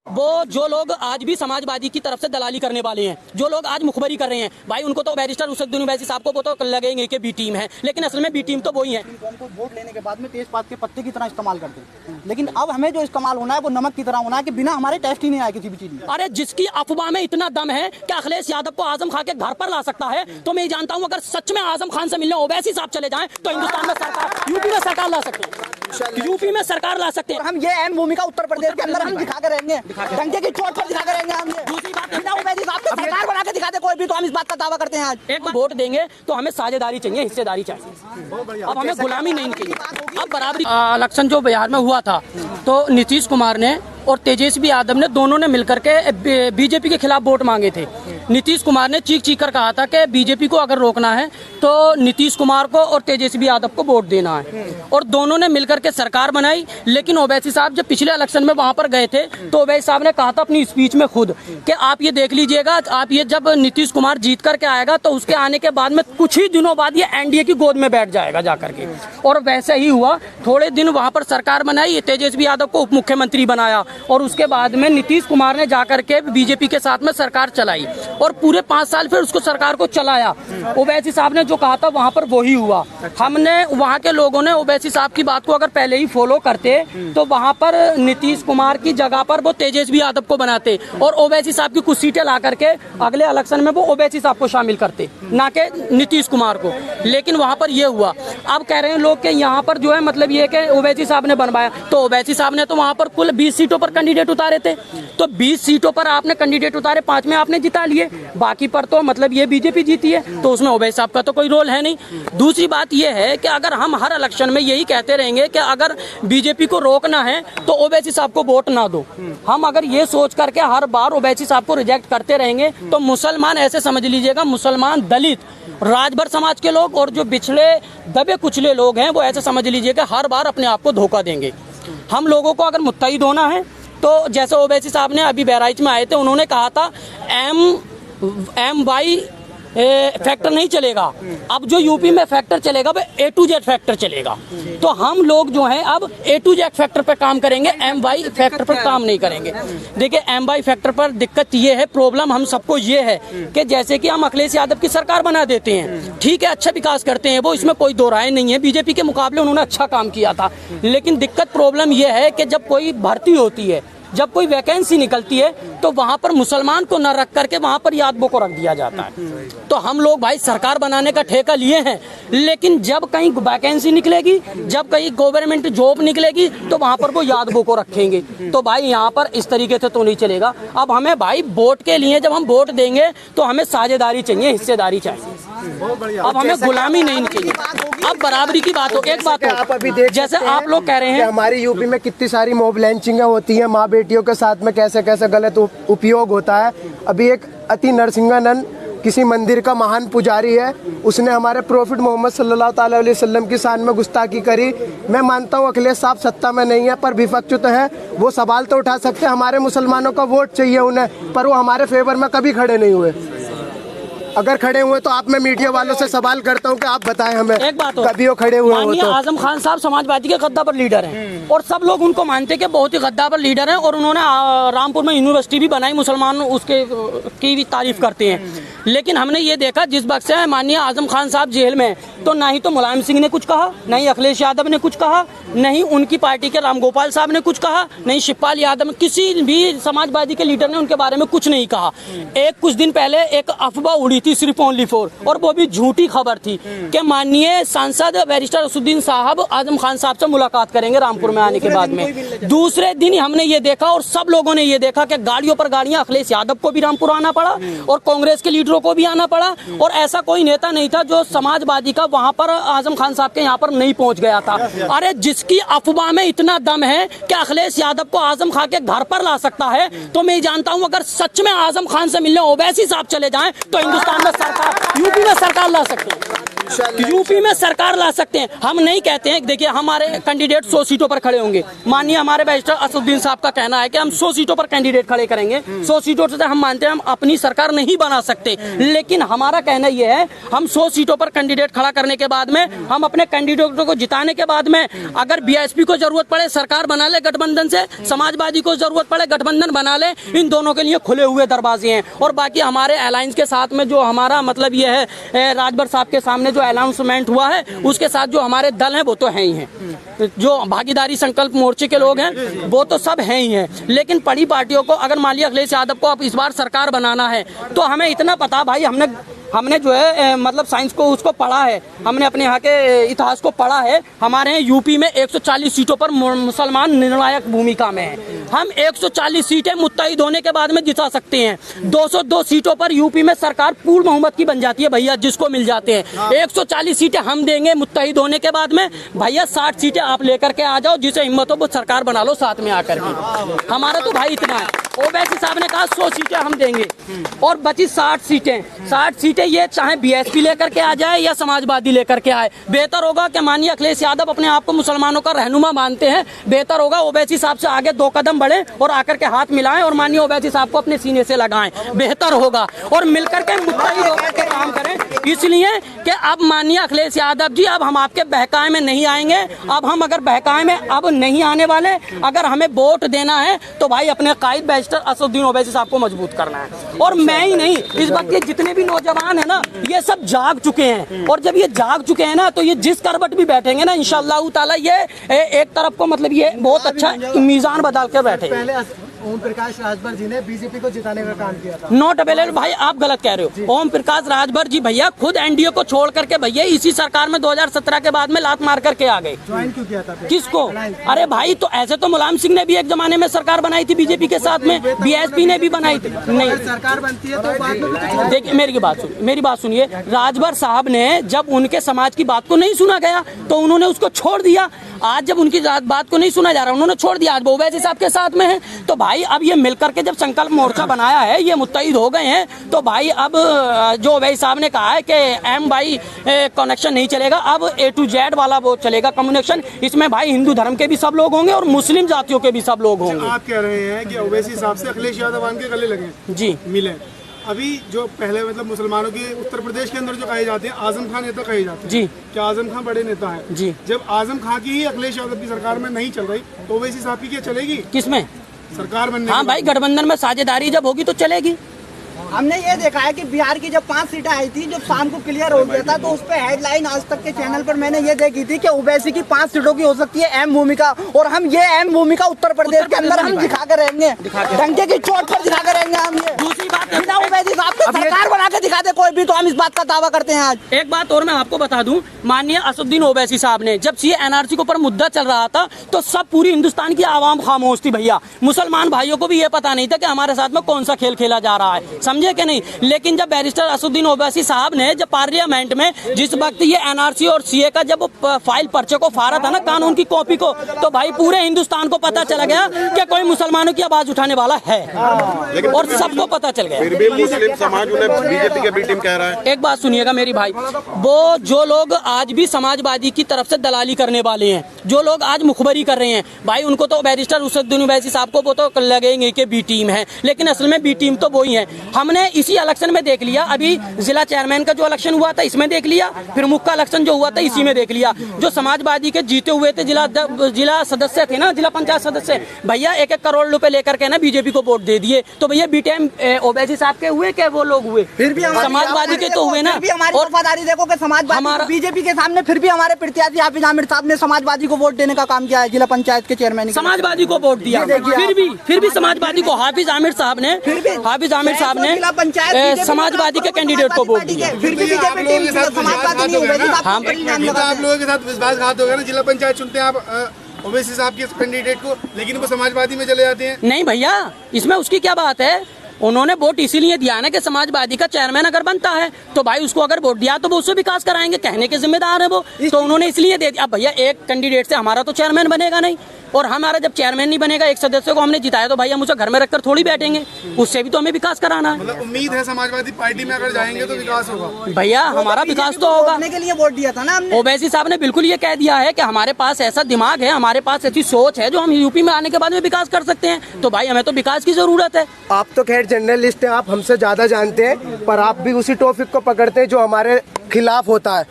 वो जो लोग आज भी समाजवादी की तरफ से दलाली करने वाले हैं, जो लोग आज मुखबरी कर रहे हैं, भाई उनको तो बैरिस्टर उसद्दीन ओवैसी साहब को वो तो लगेंगे कि बी टीम है, लेकिन असल में बी टीम तो वही है। उनको वोट लेने के बाद में तेजपात के पत्ते की तरह इस्तेमाल करते हैं, लेकिन अब हमें जो इस्तेमाल होना है वो नमक की तरह होना है कि बिना हमारे टेस्ट ही नहीं आए किसी भी चीज में। अरे जिसकी अफवाह में इतना दम है कि अखिलेश यादव को आजम खान के घर पर ला सकता है, तो मैं जानता हूँ अगर सच में आजम खान से मिलने ओवैसी साहब चले जाएं तो हिंदुस्तान में सरकार, यूपी में सरकार ला सकते हैं, यूपी में सरकार ला सकते हैं। हम ये अहम भूमिका उत्तर प्रदेश के अंदर हम दिखा कर रहेंगे, डंके की चोट पर दिखा कर रहेंगे हम। दूसरी बात ओवैसी साहब को सरकार बना के दिखाते कोई भी, तो हम इस बात का दावा करते हैं। आज एक बार वोट देंगे तो हमें साझेदारी चाहिए, हिस्सेदारी चाहिए, अब हमें गुलामी नहीं चाहिए। अब बराबरी इलेक्शन जो बिहार में हुआ था तो नीतीश कुमार ने और तेजस्वी यादव ने दोनों ने मिलकर के बीजेपी के खिलाफ वोट मांगे थे। नीतीश कुमार ने चीख चीख कर कहा था कि बीजेपी को अगर रोकना है तो नीतीश कुमार को और तेजस्वी यादव को वोट देना है, और दोनों ने मिलकर के सरकार बनाई। लेकिन ओवैसी साहब जब पिछले इलेक्शन में वहां पर गए थे तो ओवैसी साहब ने कहा था अपनी स्पीच में खुद कि आप ये देख लीजिएगा, आप ये जब नीतीश कुमार जीत करके आएगा तो उसके आने के बाद में कुछ ही दिनों बाद ये एनडीए की गोद में बैठ जाएगा जाकर के, और वैसे ही हुआ। थोड़े दिन वहां पर सरकार बनाई, तेजस्वी यादव को उप मुख्यमंत्री बनाया, और उसके बाद में नीतीश कुमार ने जाकर के बीजेपी के साथ में सरकार चलाई, और पूरे 5 साल फिर उसको सरकार को चलाया। ओवैसी साहब ने जो कहा था वहां पर वही हुआ। हमने वहां के लोगों ने ओवैसी साहब की बात को अगर पहले ही फॉलो करते तो वहां पर नीतीश कुमार की जगह पर वो तेजस्वी यादव को बनाते, और ओवैसी साहब की कुछ सीटें ला करके अगले इलेक्शन में वो ओवैसी साहब को शामिल करते, ना कि नीतीश कुमार को। लेकिन वहां पर ये हुआ। अब कह रहे हैं लोग कि यहाँ पर जो है मतलब ये कि ओवैसी साहब ने बनवाया, तो ओवैसी साहब ने तो वहां पर कुल 20 सीटों पर कैंडिडेट उतारे थे, तो 20 सीटों पर आपने कैंडिडेट उतारे, 5 में आपने जिता लिए, बाकी पर तो मतलब ये बीजेपी जीती है, तो उसमें ओवैसी साहब का तो कोई रोल है नहीं। दूसरी बात ये है कि अगर हम हर इलेक्शन में यही कहते रहेंगे कि अगर बीजेपी को रोकना है तो ओवैसी साहब को वोट ना दो, हम अगर ये सोच करके हर बार ओवैसी साहब को रिजेक्ट करते रहेंगे तो मुसलमान, ऐसे समझ लीजिएगा, मुसलमान, दलित, राजभर समाज के लोग और जो पिछड़े दबे कुचले लोग हैं वो ऐसे समझ लीजिएगा हर बार अपने आप को धोखा देंगे। हम लोगों को अगर मुत्तहिद होना है तो जैसे ओवैसी साहब ने अभी बहराइच में आए थे, उन्होंने कहा था MY फैक्टर नहीं चलेगा, अब जो यूपी में फैक्टर चलेगा वो A to Z फैक्टर चलेगा। तो हम लोग जो हैं अब A to Z फैक्टर पर काम करेंगे, MY फैक्टर पर काम नहीं करेंगे। देखिए MY फैक्टर पर दिक्कत ये है, प्रॉब्लम हम सबको ये है कि जैसे कि हम अखिलेश यादव की सरकार बना देते हैं, ठीक है, अच्छा विकास करते हैं वो, इसमें कोई दो राय नहीं है, बीजेपी के मुकाबले उन्होंने अच्छा काम किया था। लेकिन दिक्कत प्रॉब्लम ये है कि जब कोई भर्ती होती है, जब कोई वैकेंसी निकलती है तो वहां पर मुसलमान को न रख करके वहां पर यादवों को रख दिया जाता है। तो हम लोग भाई सरकार बनाने का ठेका लिए हैं, लेकिन जब कहीं वैकेंसी निकलेगी, जब कहीं गवर्नमेंट जॉब निकलेगी तो वहां पर वो यादवों को रखेंगे। तो भाई यहाँ पर इस तरीके से तो नहीं चलेगा। अब हमें भाई वोट के लिए जब हम वोट देंगे तो हमें साझेदारी चाहिए, हिस्सेदारी चाहिए, अब हमें गुलामी नहीं चाहिए। अब बराबरी की बात हो, एक बात हो, जैसे आप लोग कह रहे हैं हमारी यूपी में कितनी सारी मॉब लैंचिंग होती है, माँ बेटियों के साथ में कैसे कैसे गलत उपयोग होता है। अभी एक अति नरसिंहानंद किसी मंदिर का महान पुजारी है, उसने हमारे प्रोफेट मोहम्मद सल्लल्लाहु अलैहि वसल्लम की शान में गुस्ताखी करी। मैं मानता हूँ अखिलेश साहब सत्ता में नहीं है पर विपक्ष तो है, वो सवाल तो उठा सकते हैं, हमारे मुसलमानों का वोट चाहिए उन्हें, पर वो हमारे फेवर में कभी खड़े नहीं हुए। अगर खड़े हुए तो आप, मैं मीडिया वालों से सवाल करता हूं कि आप बताएं हमें, एक बात हो, कभी वो खड़े हुए हो तो। आजम खान साहब समाजवादी के गद्दावर लीडर हैं और सब लोग उनको मानते हैं कि बहुत ही गद्दावर लीडर हैं, और उन्होंने रामपुर में यूनिवर्सिटी भी बनाई, मुसलमान उसके की भी तारीफ करते हैं। लेकिन हमने ये देखा जिस वक्त से माननीय आजम खान साहब जेल में, तो ना ही तो मुलायम सिंह ने कुछ कहा, ना ही अखिलेश यादव ने कुछ कहा, नहीं उनकी पार्टी के रामगोपाल साहब ने कुछ कहा, नहीं शिवपाल यादव, किसी भी समाजवादी के लीडर ने उनके बारे में कुछ नहीं कहा। एक कुछ दिन पहले एक अफवाह उड़ी थी सिर्फ ओनली फॉर, और वो भी झूठी खबर थी कि माननीय सांसद बैरिस्टर असदुद्दीन साहब आजम खान साहब से मुलाकात करेंगे रामपुर में आने के बाद में। दूसरे दिन हमने ये देखा और सब लोगों ने ये देखा कि गाड़ियों पर गाड़ियां, अखिलेश यादव को भी रामपुर आना पड़ा और कांग्रेस के लीडरों को भी आना पड़ा, और ऐसा कोई नेता नहीं था जो समाजवादी का वहां पर आजम खान साहब के यहाँ पर नहीं पहुंच गया था। अरे जिसकी अफवाह में इतना दम है कि अखिलेश यादव को आजम खान के घर पर ला सकता है, तो मैं जानता हूं अगर सच में आजम खान से मिलने ओवैसी साहब चले जाएं तो हिंदुस्तान में सरकार, यूपी में सरकार ला सकते हैं। यूपी में सरकार ला सकते हैं। हम नहीं कहते हैं, देखिए हमारे कैंडिडेट 100 सीटों पर खड़े होंगे। माननीय हमारे बैरिस्टर असदुद्दीन साहब का कहना है कि हम 100 सीटों पर कैंडिडेट खड़े करेंगे। 100 सीटों से हम मानते हैं हम अपनी सरकार नहीं बना सकते, लेकिन हमारा कहना यह है हम 100 सीटों पर कैंडिडेट खड़ा करने के बाद में हम अपने कैंडिडेटों को जिताने के बाद में अगर बीएसपी को जरूरत पड़े सरकार बना ले गठबंधन से, समाजवादी को जरूरत पड़े गठबंधन बना ले, इन दोनों के लिए खुले हुए दरवाजे हैं। और बाकी हमारे अलायंस के साथ में जो हमारा मतलब ये है राजभर साहब के सामने जो अनाउंसमेंट हुआ है उसके साथ जो हमारे दल हैं वो तो हैं ही हैं, जो भागीदारी संकल्प मोर्चे के लोग हैं वो तो सब हैं ही हैं। लेकिन बड़ी पार्टियों को अगर मान लिया अखिलेश यादव को अब इस बार सरकार बनाना है तो हमें इतना पता, भाई हमने जो है मतलब साइंस को उसको पढ़ा है, हमने अपने यहाँ के इतिहास को पढ़ा है। हमारे यहाँ यूपी में 140 सीटों पर मुसलमान निर्णायक भूमिका में है। हम 140 सीटें मुत्तहिद होने के बाद में जिता सकते हैं। 202 सीटों पर यूपी में सरकार पूर्ण बहुमत की बन जाती है भैया, जिसको मिल जाते हैं। 140 सीटें हम देंगे मुत्तहिद होने के बाद में भैया, 60 सीटें आप लेकर के आ जाओ, जिसे हिम्मत हो वो सरकार बना लो साथ में आकर के। हमारा तो भाई इतना है। ओवैसी साहब ने कहा 100 सीटें हम देंगे और बची 60 सीटें ये चाहे बीएसपी लेकर के आ जाए या समाजवादी लेकर के आए। बेहतर होगा कि माननीय अखिलेश यादव अपने आप को मुसलमानों का रहनुमा मानते हैं, बेहतर होगा ओवैसी साहब से आगे 2 कदम बढ़े और आकर के हाथ मिलाएं और माननीय ओवैसी साहब को अपने सीने से लगाएं, बेहतर होगा। और मिलकर के मुत्तहिद होकर के काम करें, इसलिए कि अब माननीय अखिलेश यादव जी अब हम आपके बहकाए में नहीं आएंगे। अब हम अगर बहकाए में अब नहीं आने वाले, अगर हमें वोट देना है तो भाई अपने कायद बैरिस्टर असदुद्दीन ओवैसी साहब को मजबूत करना है। और मैं ही नहीं, इस वक्त ये जितने भी नौजवान है ना ये सब जाग चुके हैं। और जब ये जाग चुके हैं ना तो ये जिस करवट भी बैठेंगे ना इंशाअल्लाह ताला ये एक तरफ को मतलब ये बहुत अच्छा मीजान बदल के बैठे। ओम प्रकाश राजभर जी ने बीजेपी को जिताने का काम किया था। नॉट अवेलेबल भाई, आप गलत कह रहे हो। ओम प्रकाश राजभर जी भैया खुद एनडीए को छोड़ करके भैया इसी सरकार में 2017 के बाद में लात मार करके आ गए। ज्वाइन क्यों किया था? किसको? अरे भाई तो ऐसे तो मुलायम सिंह ने भी एक जमाने में सरकार बनाई थी बीजेपी के साथ में, बीएसपी ने भी बनाई थी। नहीं सरकार बनती है तो बाद में देखिए मेरी बात सुनिए। राजभर साहब ने जब उनके समाज की बात को नहीं सुना गया तो उन्होंने उसको छोड़ दिया। आज जब उनकी बात को नहीं सुना जा रहा उन्होंने छोड़ दिया। आज ओवैसी साहब के साथ में है तो भाई अब ये मिलकर के जब संकल्प मोर्चा बनाया है, ये मुत्तहिद हो गए हैं तो भाई अब जो ओवैसी साहब ने कहा है कि एम भाई कनेक्शन नहीं चलेगा, अब A to Z वाला वो चलेगा कम्युनिकेशन। इसमें भाई हिंदू धर्म के भी सब लोग होंगे और मुस्लिम जातियों के भी सब लोग होंगे। आप कह रहे हैं कि ओवैसी साहब से अखिलेश यादव के गले लगे जी मिले। अभी जो पहले मतलब मुसलमानों के उत्तर प्रदेश के अंदर जो कहे जाते हैं आजम खान नेता कहे जाते हैं जी, क्या आजम खान बड़े नेता है जी। जब आजम खान की ही अखिलेश यादव की सरकार में नहीं चल रही तो ओवैसी साहब की क्या चलेगी किसमें सरकार बनने? हाँ भाई गठबंधन में साझेदारी जब होगी तो चलेगी। हमने ये देखा है कि बिहार की जब 5 सीटें आई थी, जब शाम को क्लियर हो गया था तो उस पर हेडलाइन आज तक के चैनल पर मैंने ये देखी थी कि ओवैसी की 5 सीटों की हो सकती है अहम भूमिका। और हम ये अहम भूमिका उत्तर प्रदेश के अंदर हम दिखा कर रहेंगे, डंके की चोट पर दिखा कर रहेंगे हम। ये दूसरी बात बिना ओवैसी साहब के सरकार बना के दिखाते कोई भी तो हम इस बात का दावा करते हैं। आज एक बात और मैं आपको बता दूं, माननीय असदुद्दीन ओवैसी साहब ने जब सीए एनआरसी के ऊपर मुद्दा चल रहा था तो सब पूरी हिंदुस्तान की आवाम खामोश थी भैया। मुसलमान भाइयों को भी ये पता नहीं था कि हमारे साथ में कौन सा खेल खेला जा रहा है, समझे कि नहीं। लेकिन जब बैरिस्टर असदुद्दीन ओवैसी साहब ने जब पार्लियामेंट में जिस वक्त ये एनआरसी और सीए का जब फाइल पर्चे को फाड़ा था ना कानून की कॉपी को, तो भाई पूरे हिंदुस्तान को पता चला गया कि कोई मुसलमानों की आवाज उठाने वाला है और सबको पता चल गया। फिर भी मुस्लिम समाज उन्हें बीजेपी के बी टीम कह रहा है। एक बात सुनिएगा मेरी भाई, वो जो लोग आज भी समाजवादी की तरफ से दलाली करने वाले हैं, जो लोग आज मुखबरी कर रहे हैं भाई, उनको तो बैरिस्टर असदुद्दीन ओवैसी साहब को वो तो लगेंगे कि बी टीम है, लेकिन असल में बी टीम तो वो ही है। हमने इसी इलेक्शन में देख लिया, अभी जिला चेयरमैन का जो इलेक्शन हुआ था इसमें देख लिया, फिर मुख्य का इलेक्शन जो हुआ था इसी में देख लिया। जो समाजवादी के जीते हुए थे जिला सदस्य थे ना, जिला पंचायत सदस्य, भैया 1-1 करोड़ रुपए लेकर के ना बीजेपी को वोट दे दिए। तो भैया बी टीम ओवैसी साहब के हुए क्या वो लोग हुए? फिर भी समाजवादी के तो हुए ना। और वफादारी देखो कि समाजवादी बीजेपी के सामने फिर भी हमारे प्रत्याशी हाफिज आमिर साहब ने समाजवादी को वोट देने का काम किया है। जिला पंचायत के चेयरमैन समाजवादी को वोट दिया, फिर भी समाजवादी को हाफिज आमिर साहब ने समाजवादी के कैंडिडेट को वोट दिया। फिर भी बीजेपी टीम समाजवादी नहीं हुई। आप लोगों के साथ विश्वासघात हो गया ना, जिला पंचायत चुनते हैं आप ओवैसी साहब के कैंडिडेट को, लेकिन वो समाजवादी में चले जाते हैं। नहीं भैया, इसमें उसकी क्या बात है? उन्होंने वोट इसीलिए दिया ना कि समाजवादी का चेयरमैन अगर बनता है तो भाई उसको अगर वोट दिया तो वो उससे विकास कराएंगे, कहने के जिम्मेदार है वो, तो उन्होंने इसलिए दे दिया। अब भैया एक कैंडिडेट से हमारा तो चेयरमैन बनेगा नहीं, और हमारा जब चेयरमैन नहीं बनेगा, एक सदस्य को हमने जिताया तो भाई हम उसे घर में रखकर थोड़ी बैठेंगे, उससे भी तो हमें विकास कराना है। मतलब उम्मीद है समाजवादी पार्टी में अगर जाएंगे तो विकास होगा। भैया हमारा विकास तो होगा। के लिए वोट दिया था ना हमने। ओवैसी साहब ने बिल्कुल ये कह दिया है कि हमारे पास ऐसा दिमाग है, हमारे पास ऐसी सोच है जो हम यूपी में आने के बाद में विकास कर सकते हैं। तो भाई हमें तो विकास की जरूरत है। आप तो खैर जर्नलिस्ट हैं, आप हमसे ज्यादा जानते हैं, पर आप भी उसी टॉपिक को पकड़ते हैं जो हमारे खिलाफ होता है।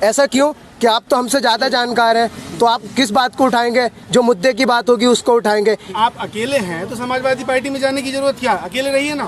ऐसा क्यों कि आप तो हमसे ज्यादा जानकार हैं, तो आप किस बात को उठाएंगे? जो मुद्दे की बात होगी उसको उठाएंगे। आप अकेले हैं तो समाजवादी पार्टी में जाने की जरूरत क्या? अकेले रहिए ना।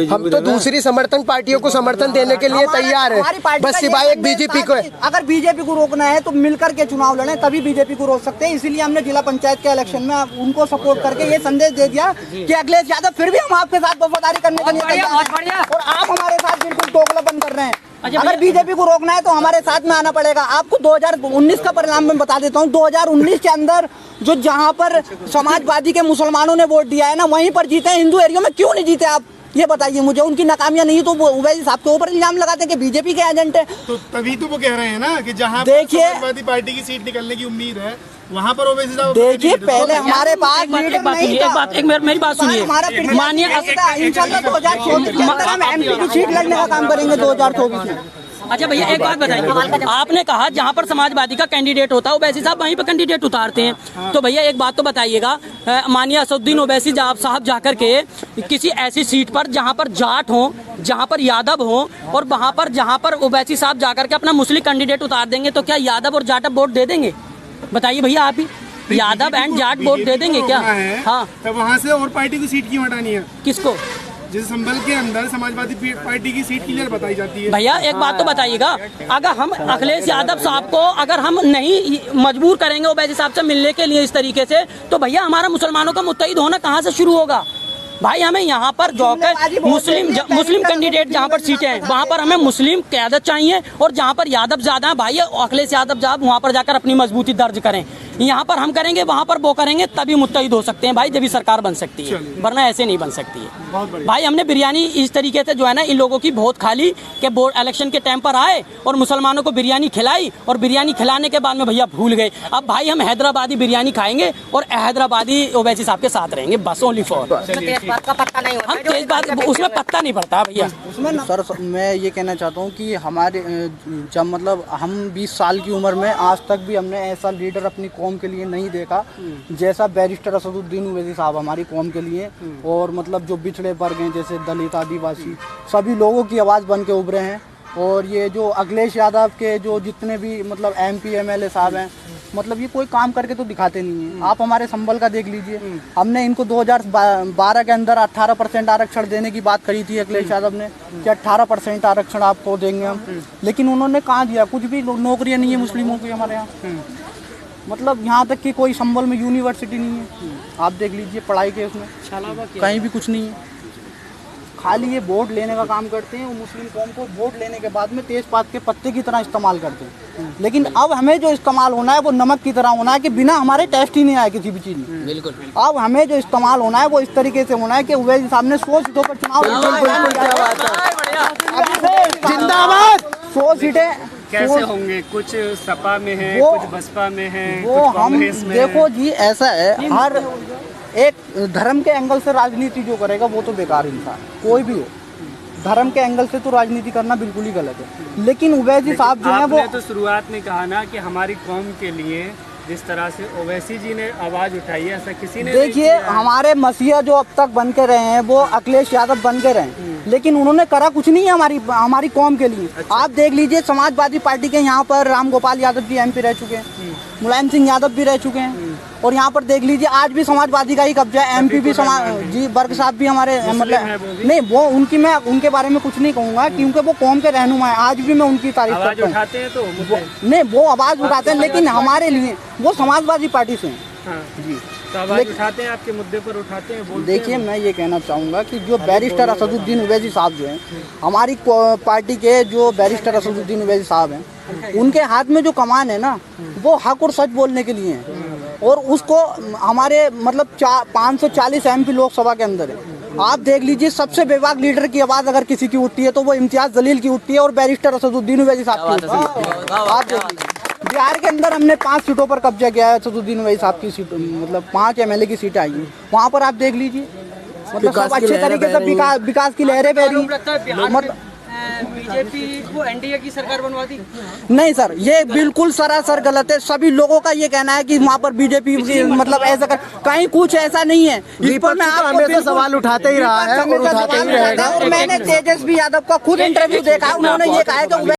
हम तो दूसरी समर्थन पार्टियों को समर्थन देने के लिए तैयार है, बस सिवाय एक बीजेपी को। अगर बीजेपी को रोकना है तो मिलकर के चुनाव लड़ें, तभी बीजेपी को रोक सकते हैं। इसीलिए हमने जिला पंचायत के इलेक्शन में उनको सपोर्ट करके ये संदेश दे दिया कि अखिलेश यादव फिर भी हम आपके साथ वफादारी करने के लिए तैयार हैं और आप हमारे साथ बिल्कुल दोगलापन कर रहे हैं। अगर बीजेपी को रोकना है तो हमारे साथ में आना पड़ेगा। आपको 2019 का परिणाम मैं बता देता हूँ। 2019 के अंदर जो जहाँ पर समाजवादी के मुसलमानों ने वोट दिया है ना, वहीं पर जीते हैं। हिंदू एरिया में क्यों नहीं जीते आप? ये बताइए मुझे। उनकी नाकामियां नहीं तो वो ओवैसी साहब के ऊपर इल्जाम लगाते हैं कि बीजेपी के एजेंट है। तो तभी तो वो कह रहे हैं ना कि जहाँ देखिए समाजवादी पार्टी की सीट निकलने की उम्मीद है वहाँ पर ओवैसी साहब। देखिए पहले हमारे पास मेरी बात सुनिए। माननीय इंशाल्लाह 2024 के अंदर हम एमपी की सीट लड़ने का काम करेंगे 2024 में। अच्छा भैया एक बात बताइए, आपने कहा जहाँ पर समाजवादी का कैंडिडेट होता है ओवैसी साहब वहीं पर कैंडिडेट उतारते हैं। तो भैया एक बात तो बताइएगा, माननीय असदुद्दीन ओवैसी साहब जाकर के किसी ऐसी सीट पर जहाँ पर जाट हो, जहाँ पर यादव हो, और वहाँ पर जहाँ पर ओवैसी साहब जाकर के अपना मुस्लिम कैंडिडेट उतार देंगे, तो क्या यादव और जाट वोट दे देंगे? बताइए भैया आप ही, यादव एंड जाट वोट दे देंगे क्या? हाँ, तो वहाँ से और पार्टी की सीट क्यों हटानी है? किसको? जैसे संभल के अंदर समाजवादी पार्टी की सीट क्लियर बताई जाती है। भैया एक बात तो बताइएगा, अगर हम अखिलेश यादव साहब को अगर हम नहीं मजबूर करेंगे ओवैसी साहब से मिलने के लिए इस तरीके से, तो भैया हमारा मुसलमानों का मुत्तहिद होना कहाँ से शुरू होगा? भाई हमें यहाँ पर जाकर मुस्लिम कैंडिडेट जहाँ पर सीटें हैं वहाँ पर हमें मुस्लिम क़यादत चाहिए, और जहाँ पर यादव ज़्यादा है भाई अखिलेश यादव साहब वहाँ पर जाकर अपनी मजबूती दर्ज करें। यहाँ पर हम करेंगे, वहाँ पर वो करेंगे, तभी मुत्तहिद हो सकते हैं भाई, जब भी सरकार बन सकती है, वरना ऐसे नहीं बन सकती है। भाई हमने बिरयानी इस तरीके से जो है ना इन लोगों की बहुत खा ली कि बोर्ड इलेक्शन के टाइम पर आए और मुसलमानों को बिरयानी खिलाई, और बिरयानी खिलाने के बाद में भैया भूल गए। अब भाई हम हैदराबादी बिरयानी खाएंगे और हैदराबादी ओवैसी साहब के साथ रहेंगे, बस ओनली फॉर। हम तेज बात उसमें पत्ता नहीं पड़ता भैया। सर मैं ये कहना चाहता हूँ कि हमारे जब मतलब हम 20 साल की उम्र में आज तक भी हमने ऐसा लीडर अपनी कौम के लिए नहीं देखा जैसा बैरिस्टर असदुद्दीन ओवैसी साहब हमारी कौम के लिए। और मतलब जो पिछड़े वर्ग हैं जैसे दलित, आदिवासी, सभी लोगों की आवाज़ बन के उभरे हैं। और ये जो अखिलेश यादव के जो जितने भी मतलब MP MLA साहब हैं, मतलब ये कोई काम करके तो दिखाते नहीं हैं। आप हमारे संभल का देख लीजिए, हमने इनको 2012 के अंदर 18% आरक्षण देने की बात करी थी अखिलेश यादव ने कि 18% आरक्षण आपको देंगे हम, लेकिन उन्होंने कहाँ दिया? कुछ भी नौकरियाँ नहीं है मुस्लिमों की हमारे यहाँ। मतलब यहाँ तक कि कोई संभल में यूनिवर्सिटी नहीं है, आप देख लीजिए पढ़ाई के उसमें कहीं भी कुछ नहीं है। खाली ये वोट लेने का काम करते हैं। वो मुस्लिम कौम को वोट लेने के बाद में तेजपात के पत्ते की तरह इस्तेमाल करते हैं। लेकिन अब हमें जो इस्तेमाल होना है वो नमक की तरह होना है कि बिना हमारे टेस्ट ही नहीं आए किसी भी चीज़ में। बिल्कुल। अब हमें जो इस्तेमाल होना है वो इस तरीके से होना है कि ओवैसी साहब ने 100 सीटों पर चुनाव जिंदाबाद 100 सीटें कैसे होंगे? कुछ सपा में है, कुछ बसपा में है, वो कुछ हम कांग्रेस में। देखो जी ऐसा है, हर एक धर्म के एंगल से राजनीति जो करेगा वो तो बेकार इंसान, कोई भी हो। धर्म के एंगल से तो राजनीति करना बिल्कुल ही गलत है। लेकिन ओवैसी साहब जो है वो आपने तो शुरुआत में कहा ना कि हमारी कौम के लिए जिस तरह से ओवैसी जी ने आवाज उठाई है ऐसा किसी ने देखिए हमारे मसीहा जो अब तक बन के रहे हैं वो अखिलेश यादव बन के रहे, लेकिन उन्होंने करा कुछ नहीं है हमारी कौम के लिए। अच्छा। आप देख लीजिए समाजवादी पार्टी के यहाँ पर राम गोपाल यादव जी MP रह चुके हैं, मुलायम सिंह यादव भी रह चुके हैं, और यहाँ पर देख लीजिए आज भी समाजवादी का ही कब्जा है। MP भी जी वर्ग साहब भी हमारे मतलब नहीं, वो उनकी मैं उनके बारे में कुछ नहीं कहूँगा क्योंकि वो कौम के रहनुमा है। आज भी मैं उनकी तारीफ करता हूँ। नहीं वो आवाज़ उठाते हैं, लेकिन हमारे लिए वो समाजवादी पार्टी से हैं जी। तो आवाज उठाते हैं, आपके मुद्दे पर उठाते हैं, बोलते हैं। देखिए मैं ये कहना चाहूँगा कि जो बैरिस्टर असदुद्दीन ओवैसी साहब जो हैं, हमारी पार्टी के जो बैरिस्टर असदुद्दीन ओवैसी साहब हैं, उनके हाथ में जो कमान है ना वो हक और सच बोलने के लिए है। और उसको हमारे मतलब 540 MP लोकसभा के अंदर है। आप देख लीजिए सबसे बेबाक लीडर की आवाज़ अगर किसी की उठती है तो वो इम्तियाज़ जलील की उठती है और बैरिस्टर असदुद्दीन ओवैसी साहब की उठती है। आप देख लीजिए बिहार के अंदर हमने 5 सीटों पर कब्जा किया है। सदुद्दीन ओवैसी साहब की सीट, मतलब 5 MLA की सीटें आई हैं, वहाँ पर आप देख लीजिए, मतलब सब अच्छे तरीके से विकास की लहरें बह रही हैं। बीजेपी को एनडीए की सरकार बनवा दी? नहीं सर, ये बिल्कुल सरासर गलत है। सभी लोगों का ये कहना है कि वहाँ पर बीजेपी मतलब ऐसा कहीं कुछ ऐसा नहीं है। इस पर मैं आपको हमेशा सवाल उठाते ही रहा है और उठाते ही रहेगा। और मैंने तेजस्वी यादव का खुद इंटरव्यू देखा, उन्होंने ये कहा है कि